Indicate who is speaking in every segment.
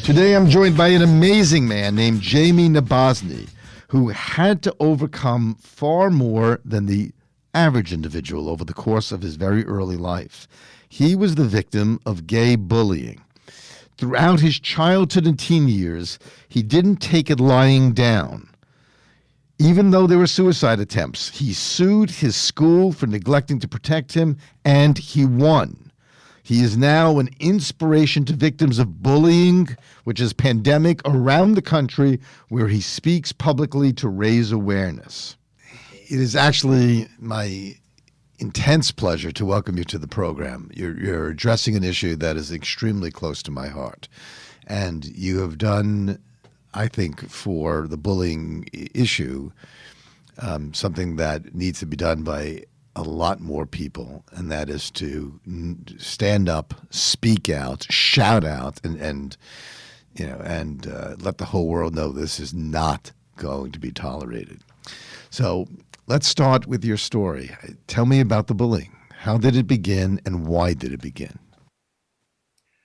Speaker 1: Today I'm joined by an amazing man named Jamie Nabozny, who had to overcome far more than the average individual over the course of his very early life. He was the victim of gay bullying. Throughout his childhood and teen years, he didn't take it lying down. Even though there were suicide attempts, he sued his school for neglecting to protect him, and he won. He is now an inspiration to victims of bullying, which is pandemic around the country, where he speaks publicly to raise awareness. It is actually my intense pleasure to welcome you to the program. You're addressing an issue that is extremely close to my heart. And you have done, I think, for the bullying issue, something that needs to be done by a lot more people, and that is to stand up, speak out, shout out, and let the whole world know this is not going to be tolerated. So let's start with your story. Tell me about the bullying. How did it begin, and why did it begin?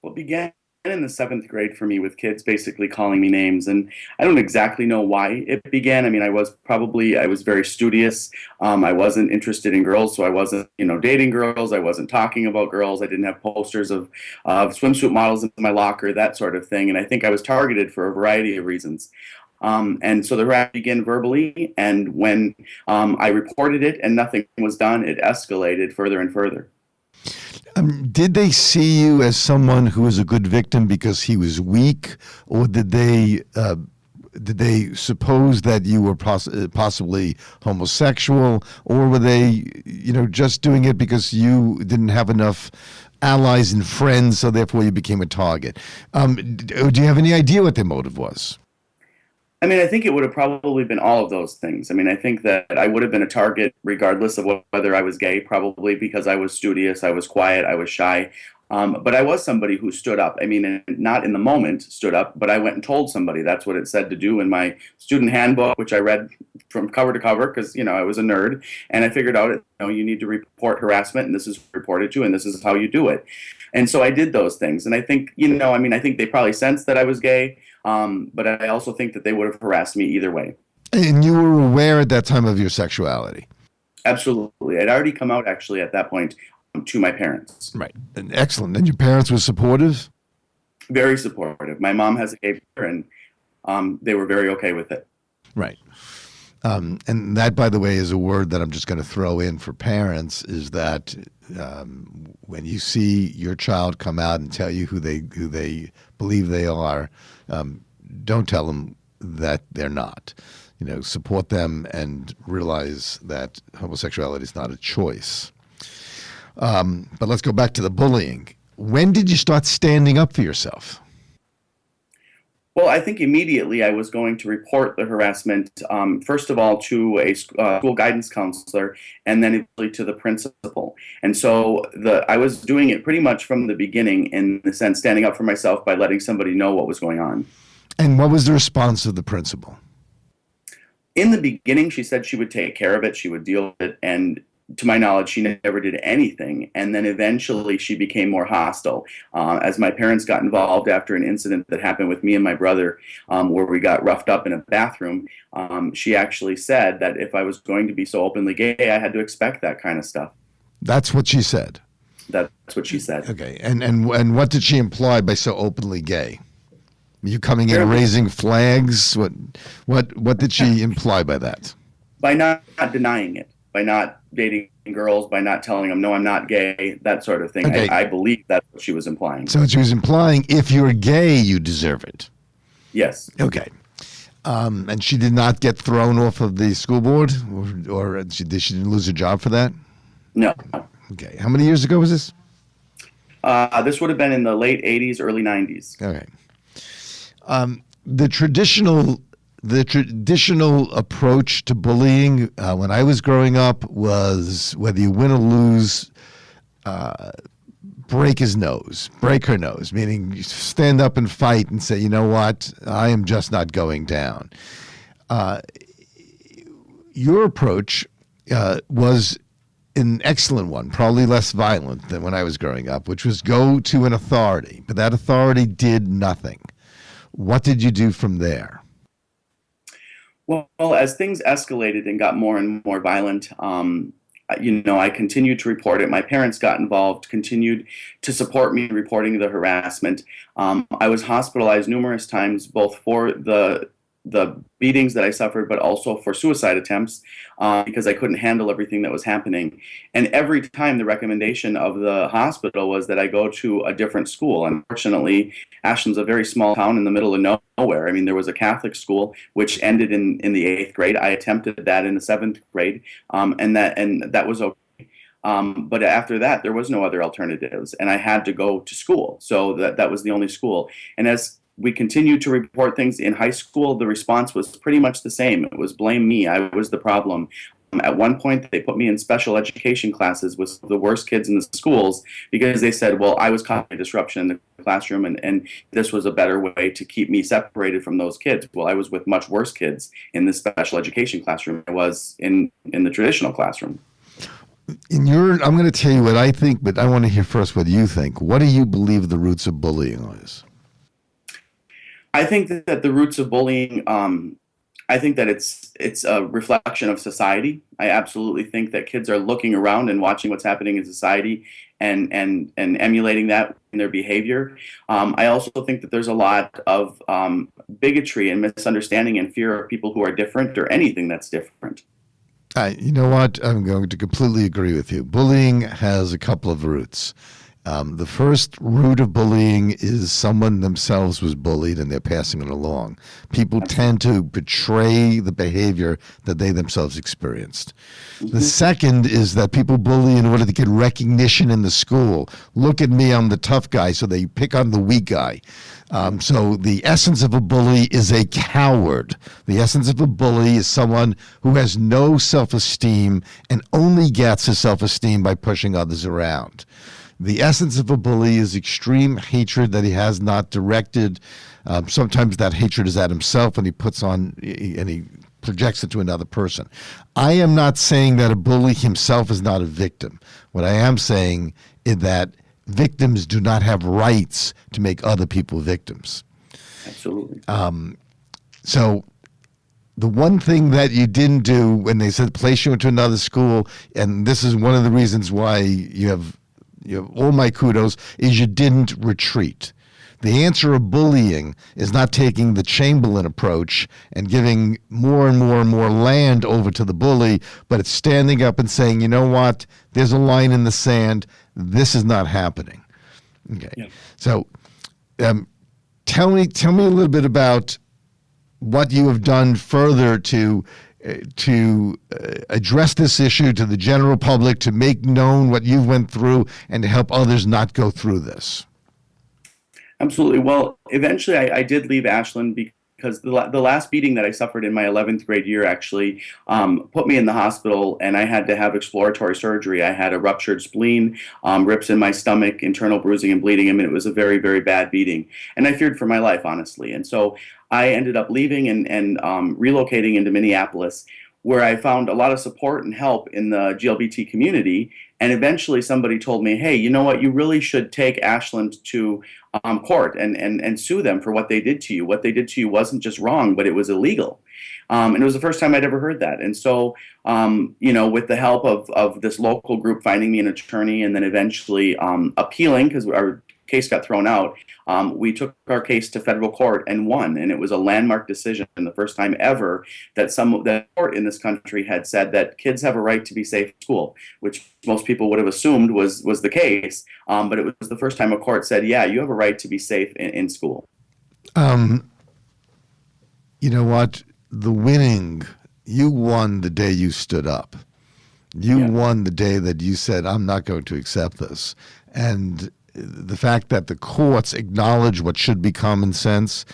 Speaker 2: Well, it began in the seventh grade for me with kids basically calling me names. And I don't exactly know why it began. I mean, I was very studious. I wasn't interested in girls, so I wasn't, dating girls. I wasn't talking about girls. I didn't have posters of swimsuit models in my locker, that sort of thing. And I think I was targeted for a variety of reasons. And so the rap began verbally. And when I reported it and nothing was done, it escalated further and further.
Speaker 1: Did they see you as someone who was a good victim because he was weak, or did they suppose that you were possibly homosexual, or were they, just doing it because you didn't have enough allies and friends, so therefore you became a target? Do you have any idea what their motive was?
Speaker 2: I mean, I think it would have probably been all of those things. I mean, I think that I would have been a target regardless of whether I was gay, probably because I was studious, I was quiet, I was shy. But I was somebody who stood up. I mean, not in the moment stood up, but I went and told somebody. That's what it said to do in my student handbook, which I read from cover to cover because, I was a nerd. And I figured out, you need to report harassment, and this is reported to, and this is how you do it. And so I did those things. And I think, I think they probably sensed that I was gay. But I also think that they would have harassed me either way.
Speaker 1: And you were aware at that time of your sexuality?
Speaker 2: Absolutely. I'd already come out actually at that point to my parents.
Speaker 1: Right. And excellent. And your parents were supportive?
Speaker 2: Very supportive. My mom has a gay brother, and they were very okay with it.
Speaker 1: Right. And that, by the way, is a word that I'm just going to throw in for parents, is that when you see your child come out and tell you who they believe they are, don't tell them that they're not. Support them and realize that homosexuality is not a choice. But let's go back to the bullying. When did you start standing up for yourself?
Speaker 2: Well, I think immediately I was going to report the harassment, first of all, to a school guidance counselor, and then eventually to the principal. And so I was doing it pretty much from the beginning, in the sense standing up for myself by letting somebody know what was going on.
Speaker 1: And what was the response of the principal?
Speaker 2: In the beginning, she said she would take care of it, she would deal with it, and to my knowledge, she never did anything. And then eventually she became more hostile. As my parents got involved after an incident that happened with me and my brother, where we got roughed up in a bathroom, she actually said that if I was going to be so openly gay, I had to expect that kind of stuff. That's
Speaker 1: what she said?
Speaker 2: That's what she said.
Speaker 1: Okay. And what did she imply by so openly gay? You coming in raising flags? What did she imply by that?
Speaker 2: By not denying it. By not dating girls, by not telling them, no, I'm not gay, that sort of thing. Okay. I believe that's what she was implying.
Speaker 1: So she was implying, if you're gay, you deserve it.
Speaker 2: Yes.
Speaker 1: Okay. And she did not get thrown off of the school board? Or she didn't lose her job for that?
Speaker 2: No.
Speaker 1: Okay. How many years ago was this?
Speaker 2: This would have been in the late 80s, early 90s.
Speaker 1: Okay. The traditional approach to bullying when I was growing up was, whether you win or lose, break her nose, meaning you stand up and fight and say, you know what, I am just not going down. Your approach was an excellent one, probably less violent than when I was growing up, which was go to an authority, but that authority did nothing. What did you do from there?
Speaker 2: Well, as things escalated and got more and more violent, I continued to report it. My parents got involved, continued to support me reporting the harassment. I was hospitalized numerous times, both for the beatings that I suffered, but also for suicide attempts, because I couldn't handle everything that was happening. And every time the recommendation of the hospital was that I go to a different school. Unfortunately, Ashland's a very small town in the middle of nowhere. I mean, there was a Catholic school which ended in the 8th grade. I attempted that in the 7th grade, and that was okay. But after that, there was no other alternatives, and I had to go to school. So that was the only school. And as we continued to report things in high school, the response was pretty much the same. It was blame me. I was the problem. At one point, they put me in special education classes with the worst kids in the schools because they said, well, I was causing disruption in the classroom, and this was a better way to keep me separated from those kids. Well, I was with much worse kids in the special education classroom than I was in the traditional classroom.
Speaker 1: I'm going to tell you what I think, but I want to hear first what you think. What do you believe the roots of bullying is?
Speaker 2: I think that the roots of bullying, I think that it's a reflection of society. I absolutely think that kids are looking around and watching what's happening in society and emulating that in their behavior. I also think that there's a lot of bigotry and misunderstanding and fear of people who are different or anything that's different.
Speaker 1: You know what? I'm going to completely agree with you. Bullying has a couple of roots. The first root of bullying is someone themselves was bullied and they're passing it along. People tend to portray the behavior that they themselves experienced. The second is that people bully in order to get recognition in the school. Look at me, I'm the tough guy, so they pick on the weak guy. So the essence of a bully is a coward. The essence of a bully is someone who has no self-esteem and only gets his self-esteem by pushing others around. The essence of a bully is extreme hatred that he has not directed. Sometimes that hatred is at himself, and he projects it to another person. I am not saying that a bully himself is not a victim. What I am saying is that victims do not have rights to make other people victims.
Speaker 2: Absolutely.
Speaker 1: So the one thing that you didn't do when they said place you into another school, and this is one of the reasons why you have all my kudos, is you didn't retreat. The answer of bullying is not taking the Chamberlain approach and giving more and more and more land over to the bully, but it's standing up and saying, you know what, there's a line in the sand. This is not happening. Okay. Yeah. So tell me a little bit about what you have done further to address this issue to the general public, to make known what you went through, and to help others not go through this.
Speaker 2: Absolutely. Well, eventually I did leave Ashland because the last beating that I suffered in my 11th grade year actually put me in the hospital, and I had to have exploratory surgery. I had a ruptured spleen, rips in my stomach, internal bruising and bleeding. I mean, it was a very, very bad beating, and I feared for my life, honestly. And so I ended up leaving and relocating into Minneapolis, where I found a lot of support and help in the GLBT community. And eventually somebody told me, hey, you know what, you really should take Ashland to court and sue them for what they did to you. What they did to you wasn't just wrong, but it was illegal. And it was the first time I'd ever heard that. And so, with the help of this local group finding me an attorney and then eventually appealing, because our case got thrown out, we took our case to federal court and won, and it was a landmark decision, and the first time ever that the court in this country had said that kids have a right to be safe in school, which most people would have assumed was the case, but it was the first time a court said, yeah, you have a right to be safe in school.
Speaker 1: You know what? You won the day you stood up. You won the day that you said, I'm not going to accept this. And the fact that the courts acknowledge what should be common sense,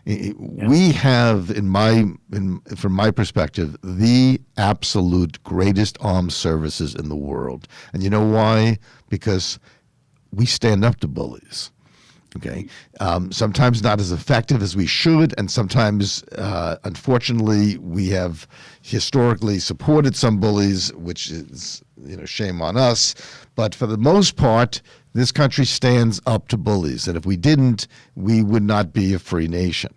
Speaker 1: we have, from my perspective, the absolute greatest armed services in the world. And you know why? Because we stand up to bullies. Okay. Sometimes not as effective as we should, and sometimes, unfortunately, we have historically supported some bullies, which is, shame on us. But for the most part, this country stands up to bullies, and if we didn't, we would not be a free nation.